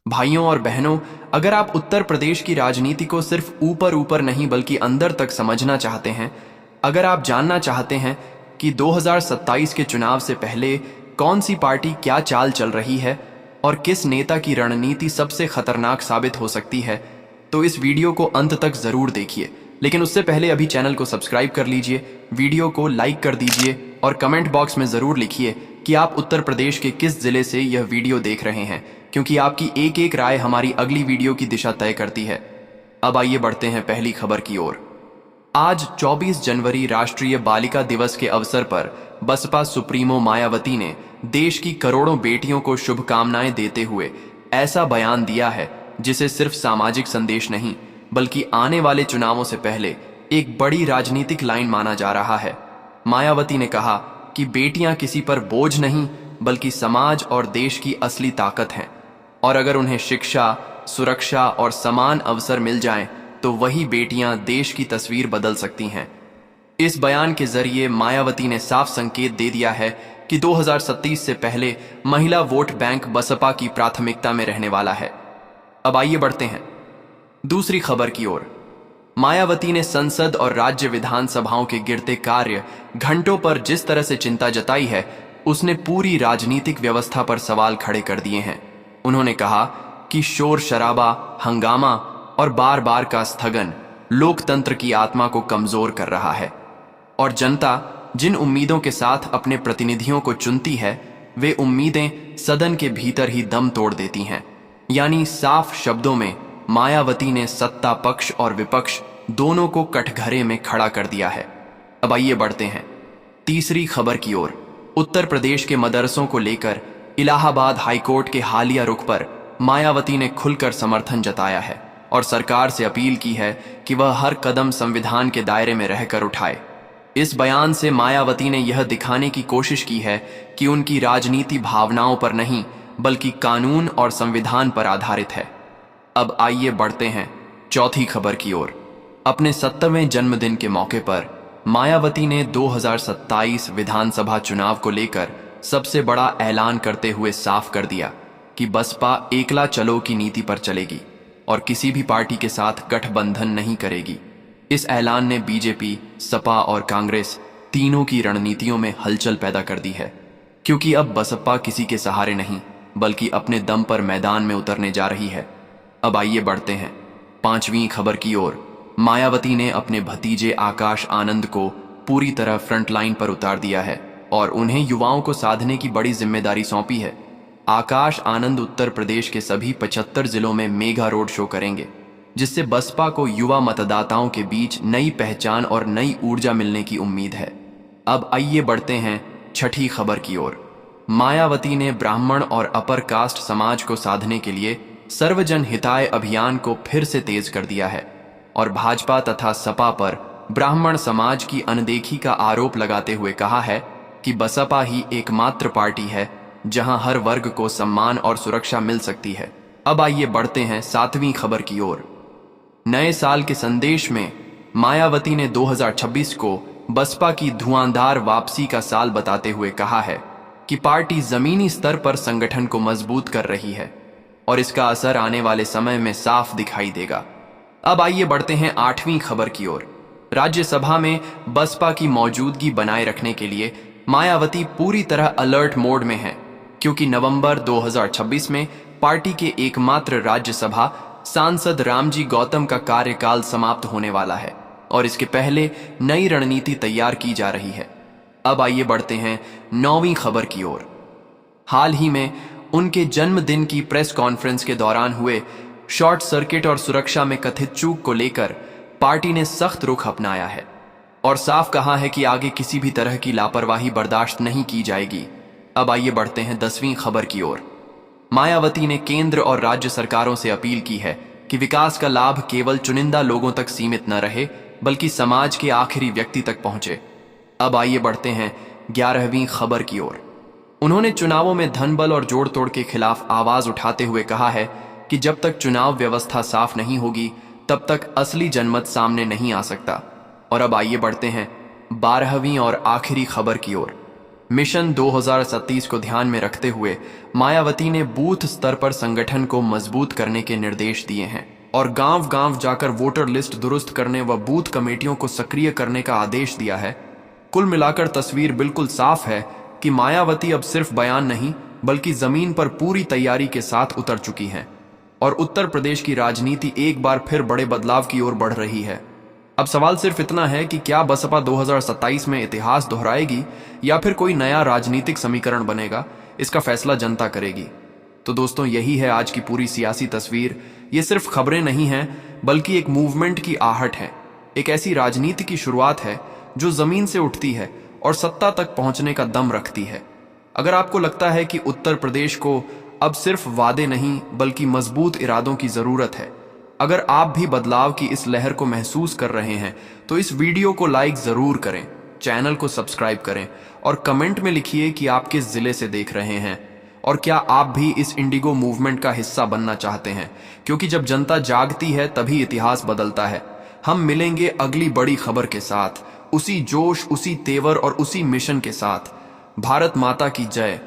भाइयों और बहनों, अगर आप उत्तर प्रदेश की राजनीति को सिर्फ ऊपर ऊपर नहीं बल्कि अंदर तक समझना चाहते हैं, अगर आप जानना चाहते हैं कि 2027 के चुनाव से पहले कौन सी पार्टी क्या चाल चल रही है और किस नेता की रणनीति सबसे खतरनाक साबित हो सकती है, तो इस वीडियो को अंत तक जरूर देखिए। लेकिन उससे पहले अभी चैनल को सब्सक्राइब कर लीजिए, वीडियो को लाइक कर दीजिए और कमेंट बॉक्स में जरूर लिखिए कि आप उत्तर प्रदेश के किस जिले से यह वीडियो देख रहे हैं, क्योंकि आपकी एक एक राय हमारी अगली वीडियो की दिशा तय करती है। अब आइए बढ़ते हैं पहली खबर की ओर। आज 24 जनवरी राष्ट्रीय बालिका दिवस के अवसर पर बसपा सुप्रीमो मायावती ने देश की करोड़ों बेटियों को शुभकामनाएं देते हुए ऐसा बयान दिया है जिसे सिर्फ सामाजिक संदेश नहीं बल्कि आने वाले चुनावों से पहले एक बड़ी राजनीतिक लाइन माना जा रहा है। मायावती ने कहा कि बेटियां किसी पर बोझ नहीं बल्कि समाज और देश की असली ताकत हैं, और अगर उन्हें शिक्षा, सुरक्षा और समान अवसर मिल जाएं, तो वही बेटियां देश की तस्वीर बदल सकती हैं। इस बयान के जरिए मायावती ने साफ संकेत दे दिया है कि 2027 से पहले महिला वोट बैंक बसपा की प्राथमिकता में रहने वाला है। अब आइए बढ़ते हैं दूसरी खबर की ओर। मायावती ने संसद और राज्य विधानसभाओं के गिरते कार्य घंटों पर जिस तरह से चिंता जताई है, उसने पूरी राजनीतिक व्यवस्था पर सवाल खड़े कर दिए हैं। उन्होंने कहा कि शोर शराबा, हंगामा और बार बार का स्थगन लोकतंत्र की आत्मा को कमजोर कर रहा है, और जनता जिन उम्मीदों के साथ अपने प्रतिनिधियों को चुनती है, वे उम्मीदें सदन के भीतर ही दम तोड़ देती हैं। यानी साफ शब्दों में मायावती ने सत्ता पक्ष और विपक्ष दोनों को कटघरे में खड़ा कर दिया है। अब आइए बढ़ते हैं तीसरी खबर की ओर। उत्तर प्रदेश के मदरसों को लेकर इलाहाबाद हाईकोर्ट के हालिया रुख पर मायावती ने खुलकर समर्थन जताया है और सरकार से अपील की है कि वह हर कदम संविधान के दायरे में रहकर उठाए। इस बयान से मायावती ने यह दिखाने की कोशिश की है कि उनकी राजनीति भावनाओं पर नहीं बल्कि कानून और संविधान पर आधारित है। अब आइए बढ़ते हैं चौथी खबर की ओर। अपने 70वें जन्मदिन के मौके पर मायावती ने 2027 विधानसभा चुनाव को लेकर सबसे बड़ा ऐलान करते हुए साफ कर दिया कि बसपा एकला चलो की नीति पर चलेगी और किसी भी पार्टी के साथ गठबंधन नहीं करेगी। इस ऐलान ने बीजेपी, सपा और कांग्रेस तीनों की रणनीतियों में हलचल पैदा कर दी है, क्योंकि अब बसपा किसी के सहारे नहीं बल्कि अपने दम पर मैदान में उतरने जा रही है। अब आइए बढ़ते हैं पांचवीं खबर की ओर। मायावती ने अपने भतीजे आकाश आनंद को पूरी तरह फ्रंट लाइन पर उतार दिया है और उन्हें युवाओं को साधने की बड़ी जिम्मेदारी सौंपी है। आकाश आनंद उत्तर प्रदेश के सभी 75 जिलों में मेगा रोड शो करेंगे, जिससे बसपा को युवा मतदाताओं के बीच नई पहचान और नई ऊर्जा मिलने की उम्मीद है। अब आइए बढ़ते हैं छठी खबर की ओर। मायावती ने ब्राह्मण और अपर कास्ट समाज को साधने के लिए सर्वजन हिताय अभियान को फिर से तेज कर दिया है और भाजपा तथा सपा पर ब्राह्मण समाज की अनदेखी का आरोप लगाते हुए कहा है कि बसपा ही एकमात्र पार्टी है जहां हर वर्ग को सम्मान और सुरक्षा मिल सकती है। अब आइए बढ़ते हैं सातवीं खबर की ओर। नए साल के संदेश में मायावती ने 2026 को बसपा की धुआंधार वापसी का साल बताते हुए कहा है कि पार्टी जमीनी स्तर पर संगठन को मजबूत कर रही है और इसका असर आने वाले समय में साफ दिखाई देगा। अब आइए बढ़ते हैं आठवीं खबर की ओर। राज्यसभा में बसपा की मौजूदगी बनाए रखने के लिए मायावती पूरी तरह अलर्ट मोड में है, क्योंकि नवंबर 2026 में पार्टी के एकमात्र राज्यसभा सांसद रामजी गौतम का कार्यकाल समाप्त होने वाला है और इसके पहले नई रणनीति तैयार की जा रही है। अब आइए बढ़ते हैं नौवीं खबर की ओर। हाल ही में उनके जन्मदिन की प्रेस कॉन्फ्रेंस के दौरान हुए शॉर्ट सर्किट और सुरक्षा में कथित चूक को लेकर पार्टी ने सख्त रुख अपनाया है और साफ कहा है कि आगे किसी भी तरह की लापरवाही बर्दाश्त नहीं की जाएगी। अब आइए बढ़ते हैं 10वीं खबर की ओर। मायावती ने केंद्र और राज्य सरकारों से अपील की है कि विकास का लाभ केवल चुनिंदा लोगों तक सीमित न रहे बल्कि समाज के आखिरी व्यक्ति तक पहुंचे। अब आइए बढ़ते हैं 11वीं खबर की ओर। उन्होंने चुनावों में धनबल और जोड़ तोड़ के खिलाफ आवाज उठाते हुए कहा है कि जब तक चुनाव व्यवस्था साफ नहीं होगी तब तक असली जनमत सामने नहीं आ सकता। और अब आइए बढ़ते हैं 12वीं और आखिरी खबर की ओर। मिशन 2037 को ध्यान में रखते हुए मायावती ने बूथ स्तर पर संगठन को मजबूत करने के निर्देश दिए हैं और गांव-गांव जाकर वोटर लिस्ट दुरुस्त करने व बूथ कमेटियों को सक्रिय करने का आदेश दिया है। कुल मिलाकर तस्वीर बिल्कुल साफ है कि मायावती अब सिर्फ बयान नहीं बल्कि जमीन पर पूरी तैयारी के साथ उतर चुकी हैं और उत्तर प्रदेश की राजनीति एक बार फिर बड़े बदलाव की ओर बढ़ रही है। अब सवाल सिर्फ इतना है कि क्या बसपा 2027 में इतिहास दोहराएगी या फिर कोई नया राजनीतिक समीकरण बनेगा, इसका फैसला जनता करेगी। तो दोस्तों, यही है आज की पूरी सियासी तस्वीर। ये सिर्फ खबरें नहीं हैं बल्कि एक मूवमेंट की आहट है, एक ऐसी राजनीति की शुरुआत है जो जमीन से उठती है और सत्ता तक पहुंचने का दम रखती है। अगर आपको लगता है कि उत्तर प्रदेश को अब सिर्फ वादे नहीं बल्कि मजबूत इरादों की जरूरत है, अगर आप भी बदलाव की इस लहर को महसूस कर रहे हैं तो इस वीडियो को लाइक जरूर करें, चैनल को सब्सक्राइब करें और कमेंट में लिखिए कि आप किस जिले से देख रहे हैं और क्या आप भी इस इंडिगो मूवमेंट का हिस्सा बनना चाहते हैं, क्योंकि जब जनता जागती है तभी इतिहास बदलता है। हम मिलेंगे अगली बड़ी खबर के साथ, उसी जोश, उसी तेवर और उसी मिशन के साथ। भारत माता की जय।